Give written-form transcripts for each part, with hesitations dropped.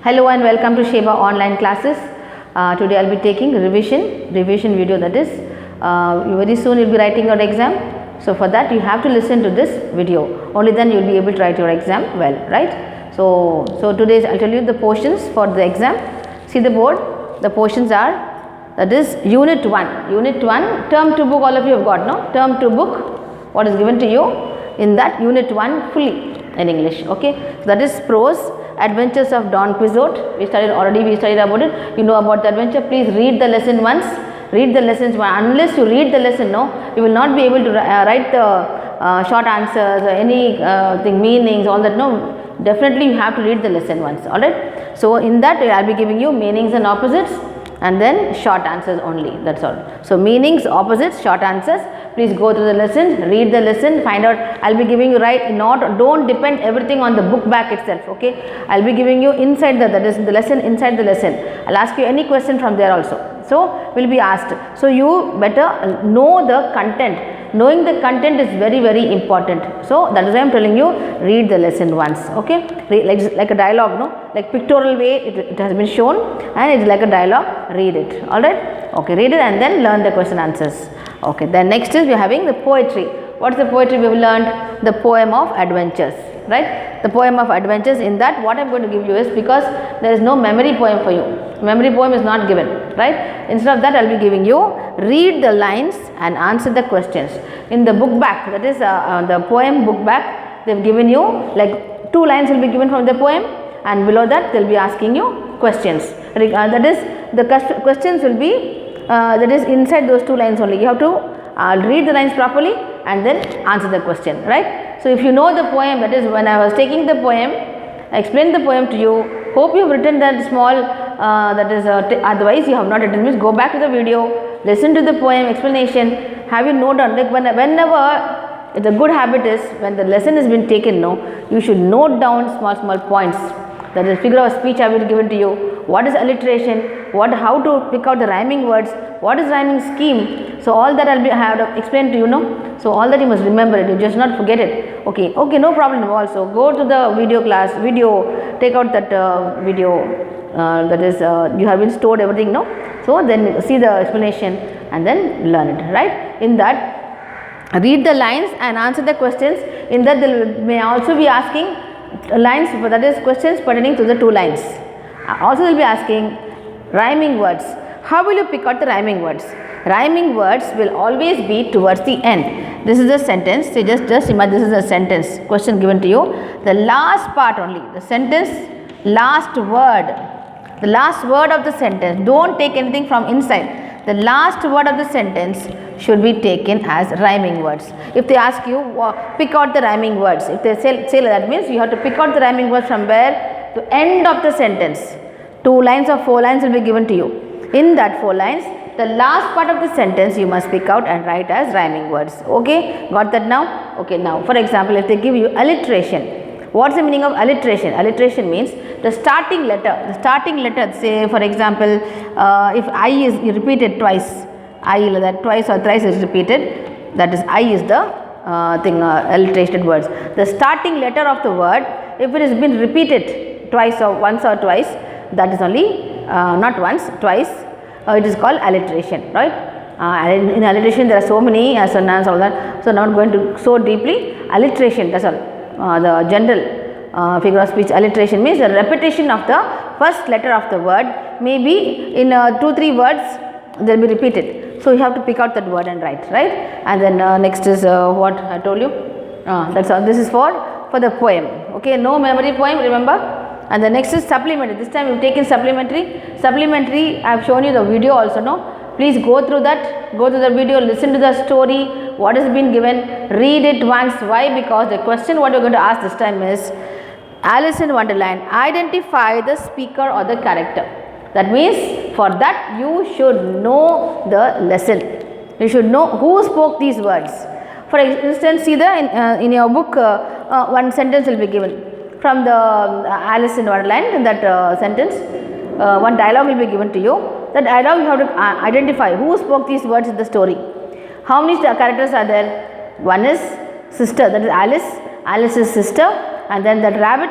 Hello and welcome to Sheba online classes. Today I will be taking revision video, that is very soon you will be writing your exam. So for that you have to listen to this video, only then you will be able to write your exam well, right? So today I will tell you the portions for the exam. See the board, the portions are, that is unit 1, term 2 book, all of you have got, no? Term 2 book, what is given to you in that unit 1 fully in English, okay? So that is prose, Adventures of Don Quixote. We studied about it. You know about the adventure. Please read the lesson once. Read the lessons once. Unless you read the lesson, no, you will not be able to write the short answers or any meanings, all that. No, definitely you have to read the lesson once. All right. So in that I will be giving you meanings and opposites, and then short answers only. That's all. So meanings, opposites, short answers. Please go through the lesson, read the lesson, find out. I will be giving you don't depend everything on the book back itself, okay? I will be giving you inside that is the lesson, inside the lesson. I will ask you any question from there also. So, will be asked. So, you better know the content. Knowing the content is very, very important. So, that is why I am telling you, read the lesson once, okay? Like a dialogue, no? Like pictorial way it has been shown, and it is like a dialogue. Read it, alright? Okay, read it and then learn the question answers. Okay, then next is we are having the poetry. What is the poetry we have learned? The poem of adventures, right? The poem of adventures. In that, what I am going to give you is, because there is no memory poem for you. Memory poem is not given, right? Instead of that, I will be giving you, read the lines and answer the questions. In the book back, that is the poem book back, they have given you like 2 lines will be given from the poem, and below that they will be asking you questions. That is, the questions will be that is inside those 2 lines only. You have to read the lines properly and then answer the question, right? So if you know the poem, that is when I was taking the poem, I explained the poem to you. Hope you have written that small, otherwise you have not written, means go back to the video, listen to the poem explanation, have you note down, like whenever, the good habit is when the lesson has been taken, no, you should note down small points. That is figure of speech I will given to you. What is alliteration? How to pick out the rhyming words? What is rhyming scheme? So all that I have to explain to you, no. So all that you must remember it. You just not forget it. Okay, no problem. Also go to the video class. Take out that video. That is you have been stored everything, no. So then see the explanation and then learn it. Right. In that, read the lines and answer the questions. In that they may also be asking lines, that is questions pertaining to the 2 lines. Also they will be asking rhyming words. How will you pick out the rhyming words? Rhyming words will always be towards the end. This is the sentence. Say just imagine this is a sentence. Question given to you. The last part only. The sentence, last word. The last word of the sentence. Don't take anything from inside. The last word of the sentence should be taken as rhyming words. If they ask you, pick out the rhyming words. If they say that, means you have to pick out the rhyming words from where? To end of the sentence. 2 lines or 4 lines will be given to you. In that 4 lines, the last part of the sentence you must pick out and write as rhyming words. Okay, got that now? Okay, now for example, if they give you alliteration. What's the meaning of alliteration? Alliteration means the starting letter. The starting letter, say for example, if I is repeated twice, I that twice or thrice is repeated, that is I is the alliterated words. The starting letter of the word, if it has been repeated twice or once or twice, that is only not once, twice, it is called alliteration, right? In alliteration there are so many assonance, all that. So not going to so deeply. Alliteration, that's all. The general figure of speech alliteration means the repetition of the first letter of the word. Maybe in 2-3 words they will be repeated. So you have to pick out that word and write, right? And then next is what I told you. That's all. This is for the poem. Okay, no memory poem, remember. And the next is supplementary. This time we have taken supplementary. Supplementary, I have shown you the video also, no. Please go through that. Go to the video, listen to the story, what has been given, read it once. Why? Because the question what we are going to ask this time is, Alice in Wonderland, identify the speaker or the character. That means for that you should know the lesson. You should know who spoke these words. For instance, see in your book, one sentence will be given from the Alice in Wonderland. That sentence, one dialogue will be given to you. That dialogue you have to identify who spoke these words in the story. How many characters are there? One is sister, that is Alice's sister, and then that rabbit,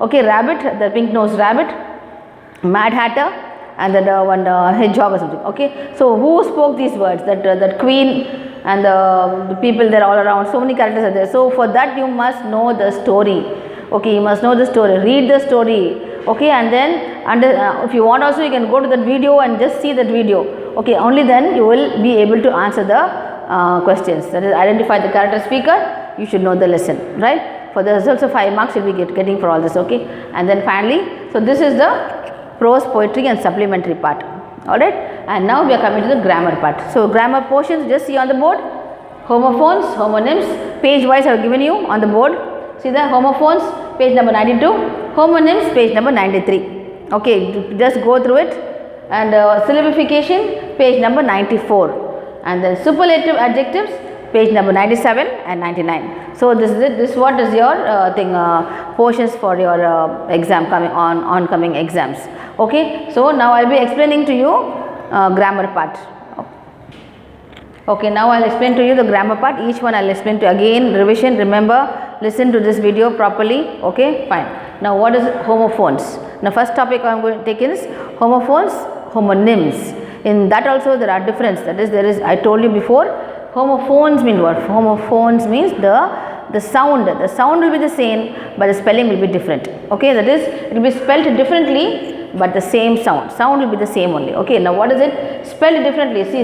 Okay, rabbit, the pink nosed rabbit, Mad Hatter, and then one hedgehog or something. Okay, so who spoke these words? That queen and the people there all around. So many characters are there. So for that you must know the story. Okay, you must know the story. Read the story. Okay, and then if you want also, you can go to that video and just see that video. Okay, only then you will be able to answer the questions. That is, identify the character speaker. You should know the lesson, right? For the results of 5 marks, you will be getting for all this. Okay, and then finally, so this is the prose, poetry and supplementary part. Alright, and now we are coming to the grammar part. So grammar portions, just see on the board. Homophones, homonyms, page wise I have given you on the board. See the homophones, page number 92, homonyms, page number 93. Okay, just go through it. And syllabification, page number 94. And then superlative adjectives, page number 97 and 99. So this is it. This what is your portions for your exam coming on oncoming exams. Okay, so now I will be explaining to you grammar part. Okay, now I will explain to you the grammar part. Each one I will explain to again, revision, remember, listen to this video properly. Okay, fine. Now what is homophones? Now first topic I am going to take is homophones, homonyms. In that also there are difference. That is, there is, I told you before, homophones mean what? Homophones means the sound will be the same, but the spelling will be different. Okay, that is, it will be spelled differently, but the same sound will be the same only. Okay, now what is it? Spelled differently. See,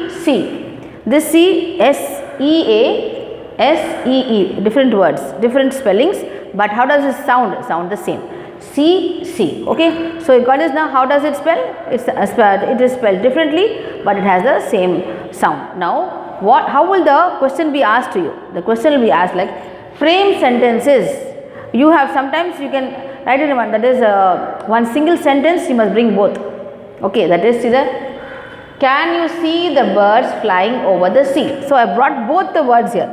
C. This C, S, E, A, S, E, E, different words, different spellings, but how does it sound? Sound the same. C, C. Okay, so you got this now. How does it spell? It is spelled differently, but it has the same sound. Now, how will the question be asked to you? The question will be asked like, frame sentences. You have, sometimes you can write it in one, that is one single sentence, you must bring both. Okay, that is, see the, can you see the birds flying over the sea? So I brought both the words here.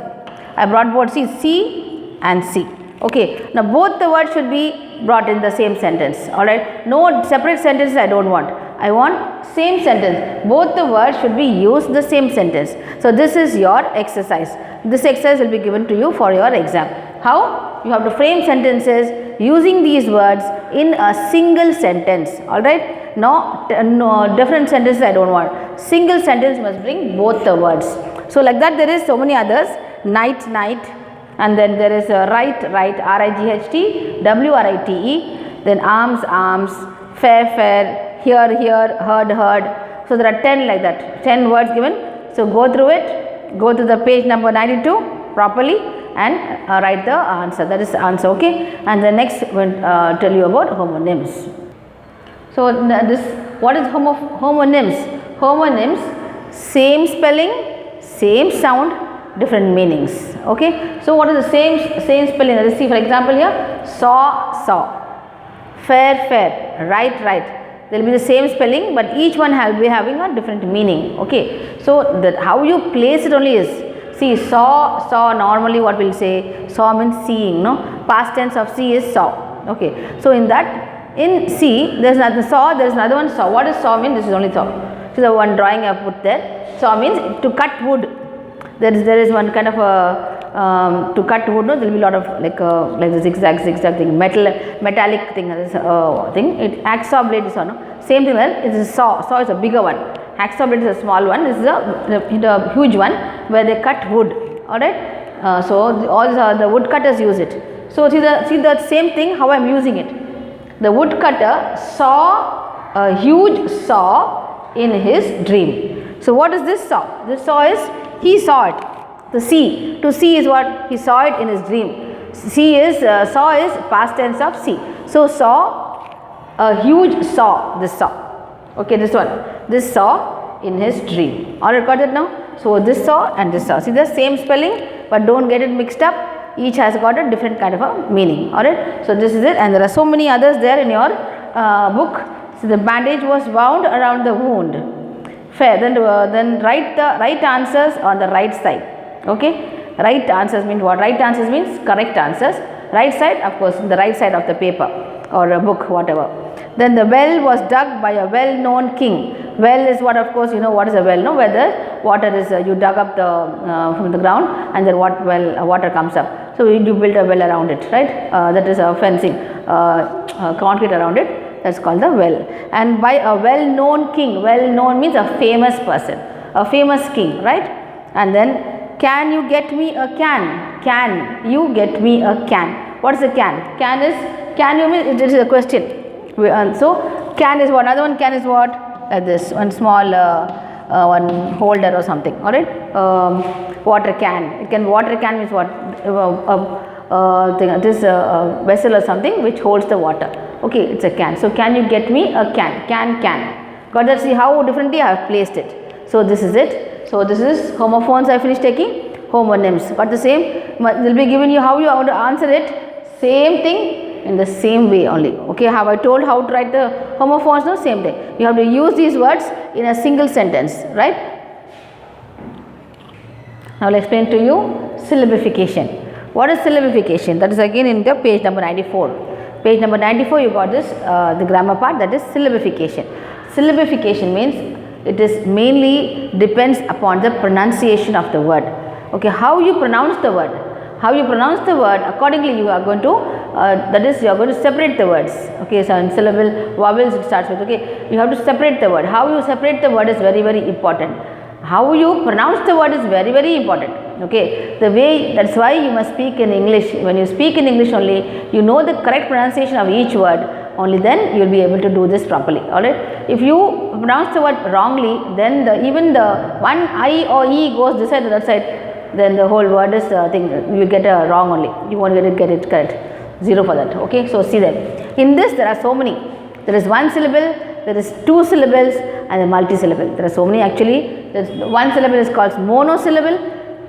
I brought both, see, C and C. Okay, now both the words should be brought in the same sentence. Alright, no separate sentences I don't want. I want same sentence. Both the words should be used the same sentence. So this is your exercise. This exercise will be given to you for your exam. How? You have to frame sentences using these words in a single sentence. Alright, no different sentences I don't want. Single sentence must bring both the words. So like that there is so many others. Night, night, and then there is right, right, R-I-G-H-T, W-R-I-T-E, then arms, arms, fair, fair, here, here, heard, heard. So there are 10 like that, 10 words given. So go through it, go to the page number 92 properly and write the answer. That is the answer. Okay, and the next will tell you about homonyms. So this, what is homonyms? Homonyms, same spelling, same sound, different meanings. Okay, so what is the same spelling? Let us see, for example here, saw, saw, fair, fair, right, right. There will be the same spelling, but each one will be having a different meaning. Okay, so that how you place it only is, see, saw, saw, normally what we will say, saw means seeing, no? Past tense of see is saw. Okay, so in that, in see, there is another saw, there is another one saw. What does saw mean? This is only saw. So the one drawing I have put there. Saw means to cut wood. There is one kind of a to cut wood. No, there will be a lot of like the zigzag thing, metallic thing. Thing. Hacksaw blade is no. Same thing there. It is saw. Saw is a bigger one. Hacksaw blade is a small one. This is a huge one where they cut wood. All right. So all the woodcutters use it. So see the same thing. How I am using it. The woodcutter saw a huge saw in his dream. So what is this saw? This saw is, he saw it. The see, to see is what? He saw it in his dream. See is, saw is past tense of see. So saw, a huge saw, this saw. Okay, this one. This saw in his dream. Alright, got it now? So this saw and this saw. See the same spelling, but don't get it mixed up. Each has got a different kind of a meaning. Alright, so this is it, and there are so many others there in your book. So the bandage was wound around the wound. Fair. Then write the right answers on the right side. Okay, right answers means what? Right answers means correct answers. Right side, of course, the right side of the paper or a book, whatever. Then the well was dug by a well-known king Well is what, of course, you know what is a well, no? Where the water is, you dug up the from the ground and then water comes up. So you build a well around it, right? That is a fencing, concrete around it. That's called the well. And by a well-known king, well-known means a famous person, a famous king, right? And then, can you get me a can? Can you get me a can? What is a can? Can you mean it is a question. So can is what? Another one can is what? This one small one holder or something. All right. Water can. Water can means what? This vessel or something which holds the water. Okay, it's a can. So can you get me a can? Can. Got that? See how differently I have placed it. So this is it. So this is homophones. I finished taking homonyms. Got the same? They'll be giving you how you have to answer it. Same thing. In the same way only. Okay, have I told how to write the homophones? No, same day. You have to use these words in a single sentence, right? Now, I will explain to you syllabification. What is syllabification? That is again in the page number 94. Page number 94, you got this, the grammar part, that is syllabification. Syllabification means it is mainly depends upon the pronunciation of the word. Okay, how you pronounce the word. How you pronounce the word, accordingly you are going to, that is you are going to separate the words. Okay, so in syllable, vowels it starts with, okay, you have to separate the word. How you separate the word is very, very important. How you pronounce the word is very, very important. Okay, the way, that's why you must speak in English. When you speak in English only, you know the correct pronunciation of each word, only then you will be able to do this properly. Alright, if you pronounce the word wrongly, then even the one I or E goes this side to that side, then the whole word is you get a wrong only. You won't get it correct. 0 for that. Okay, so see that. In this there are so many. There is one syllable, there is two syllables and a multi-syllable. There are so many actually. There's one syllable is called monosyllable,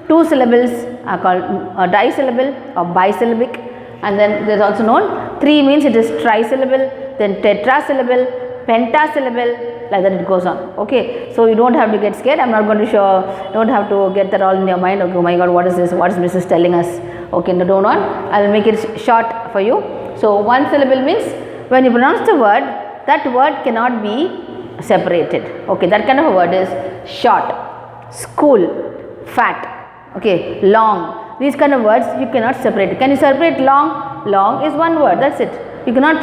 two syllables are called disyllable or bisyllabic, and then there is also known 3 means it is trisyllable, then tetrasyllable, pentasyllable, like that it goes on. Okay, so you don't have to get scared. I'm not going to show, don't have to get that all in your mind. Okay, oh my god, what is this? What is Mrs. telling us? Okay, no, don't want. I will make it short for you. So one syllable means when you pronounce the word, that word cannot be separated. Okay, that kind of a word is short, school, fat, okay, long. These kind of words you cannot separate. Can you separate long? Long is one word, that's it. You cannot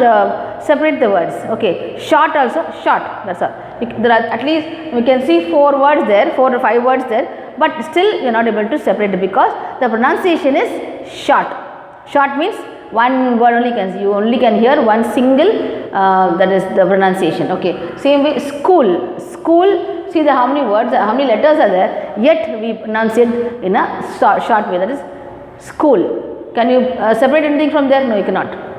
separate the words. Okay, short also, short, that's all. There are at least, we can see 4 words there, 4 or 5 words there, but still you are not able to separate it because the pronunciation is short. Short means one word only you only can hear one single, that is the pronunciation. Okay, same way school, see how many words, how many letters are there, yet we pronounce it in a short way, that is school. Can you separate anything from there? No, you cannot.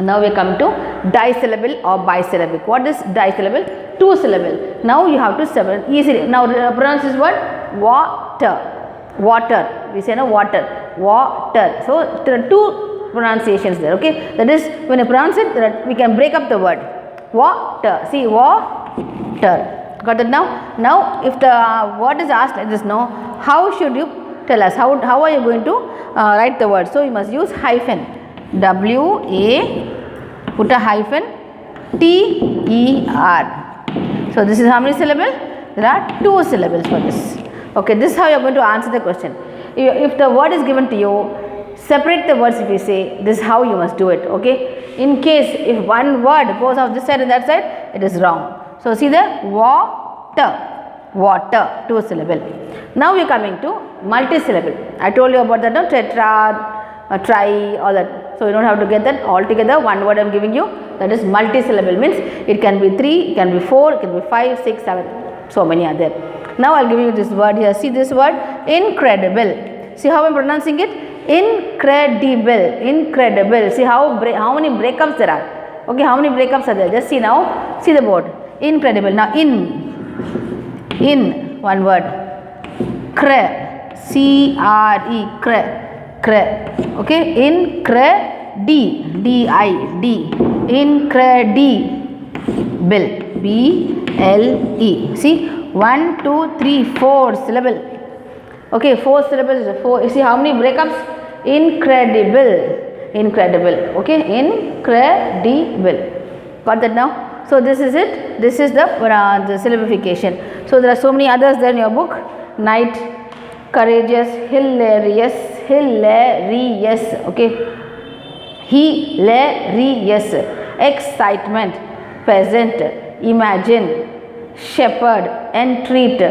Now we are coming to disyllable or bisyllabic. What is disyllable? 2 syllable. Now you have to separate easily. Now pronounce this word water. Water. We say no, water. Water. So there are 2 pronunciations there. Okay. That is when you pronounce it, we can break up the word. Water. See, water. Got it now? Now if the word is asked like this, no, how should you tell us? How are you going to write the word? So you must use hyphen. W-A, put a hyphen, T-E-R. So this is how many syllables? There are 2 syllables for this. Okay, this is how you are going to answer the question. If the word is given to you, separate the words if you say, this is how you must do it. Okay, in case if one word goes off this side and that side, it is wrong. So see the water, water, 2 syllable. Now we are coming to multi-syllable. I told you about that, no? Tetra, try, all that. So you don't have to get that all together. One word I am giving you, that is multi-syllable, means it can be 3, it can be 4, it can be 5, 6, 7. So many are there. Now I will give you this word here. See this word, incredible. See how I am pronouncing it? Incredible, incredible. See how many breakups there are. Okay, how many breakups are there? Just see now. See the board. Incredible. Now in one word. Cre, C-R-E, cre. Okay, incredible, D-I-D, incredible, B-L-E. See, 1, 2, 3, 4 syllable. Okay, 4 syllables. 4. You see how many breakups? Incredible, incredible. Okay, incredible. Got that now? So this is it. This is the syllabification. So there are so many others there in your book. Night, courageous, hilarious, okay. Hilarious, excitement, peasant, imagine, shepherd, entreat,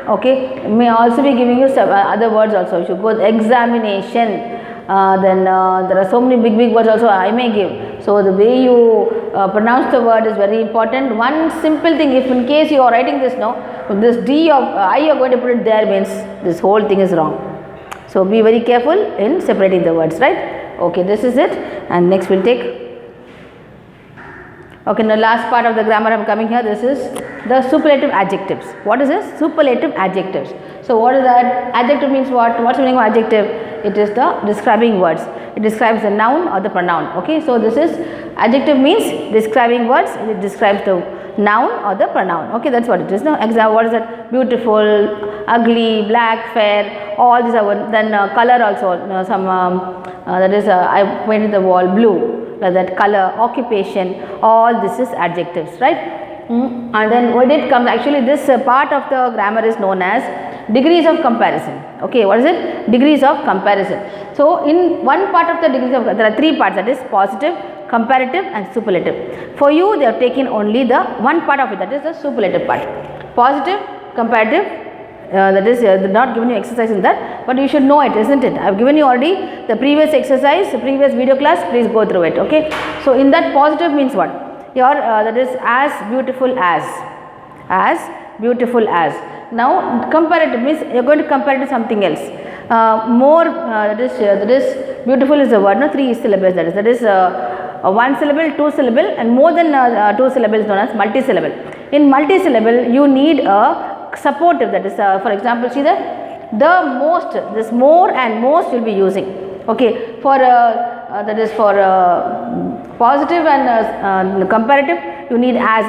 okay. May also be giving you some other words also. You should go examination. Then there are so many big words also I may give. So the way you pronounce the word is very important. One simple thing, if in case you are writing this now, this D of I you are going to put it there, means this whole thing is wrong. So be very careful in separating the words, right? Okay, this is it, and next we'll take. Okay, the last part of the grammar I am coming here. This is the superlative adjectives. What is this? Superlative adjectives. So what is that? Adjective means what? What's the meaning of adjective? It is the describing words. It describes the noun or the pronoun. Okay, so this is adjective means describing words. It describes the noun or the pronoun. Okay, that's what it is. Now, example, what is that? Beautiful, ugly, black, fair. All these are one. Then color also. That is I painted the wall blue. That color, occupation. All this is adjectives, right? And then when it comes, actually this part of the grammar is known as degrees of comparison. Okay, what is it? Degrees of comparison. So in one part of the degrees of, there are three parts, that is positive, comparative and superlative. For you they have taken only the one part of it, that is the superlative part. Positive, comparative, that is not given you exercise in that, but you should know it, isn't it? I have given you already the previous exercise, the previous video class, please go through it. Okay, so in that positive means what? Your that is as beautiful as beautiful as. Now comparative means you are going to compare it to something else. More that is beautiful is the word, no, 3 syllables, that is 1 syllable, 2 syllable, and more than 2 syllables known as multi-syllable. In multi-syllable you need a supportive, that is for example, see the most, this more and most you will be using. Okay, for that is for positive and comparative you need as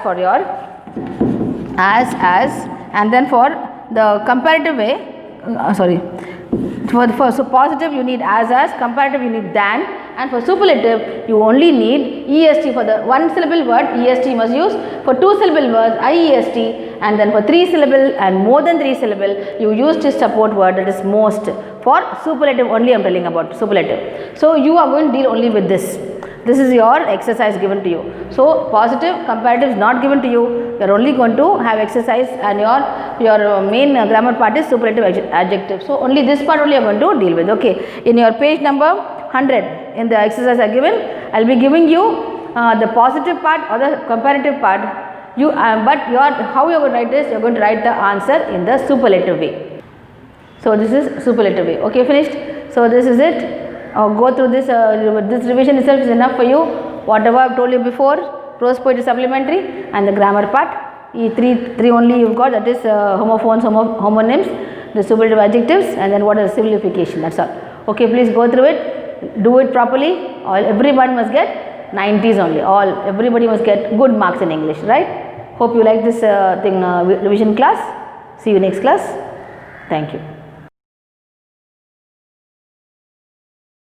for your as, and then for the comparative way so positive you need as, comparative you need than, and for superlative you only need est. For the 1 syllable word est must use, for 2 syllable words iest, and then for 3 syllable and more than 3 syllable you use this support word, that is most. For superlative only I am telling about superlative. So you are going to deal only with this. This is your exercise given to you. So positive, comparative is not given to you. You are only going to have exercise, and your main grammar part is superlative adjective. So only this part only I am going to deal with. Okay. In your page number 100 in the exercise I given, I will be giving you the positive part or the comparative part. You but how you are going to write this? You are going to write the answer in the superlative way. So this is superlative way. Okay, finished. So this is it. Go through this. This revision itself is enough for you. Whatever I have told you before, prose poetry supplementary and the grammar part. Three only you have got, that is homophones, homonyms, the superlative adjectives, and then what is syllabification. That's all. Okay, please go through it. Do it properly. Everyone must get 90s only. Everybody must get good marks in English, right? Hope you like this revision class. See you next class. Thank you.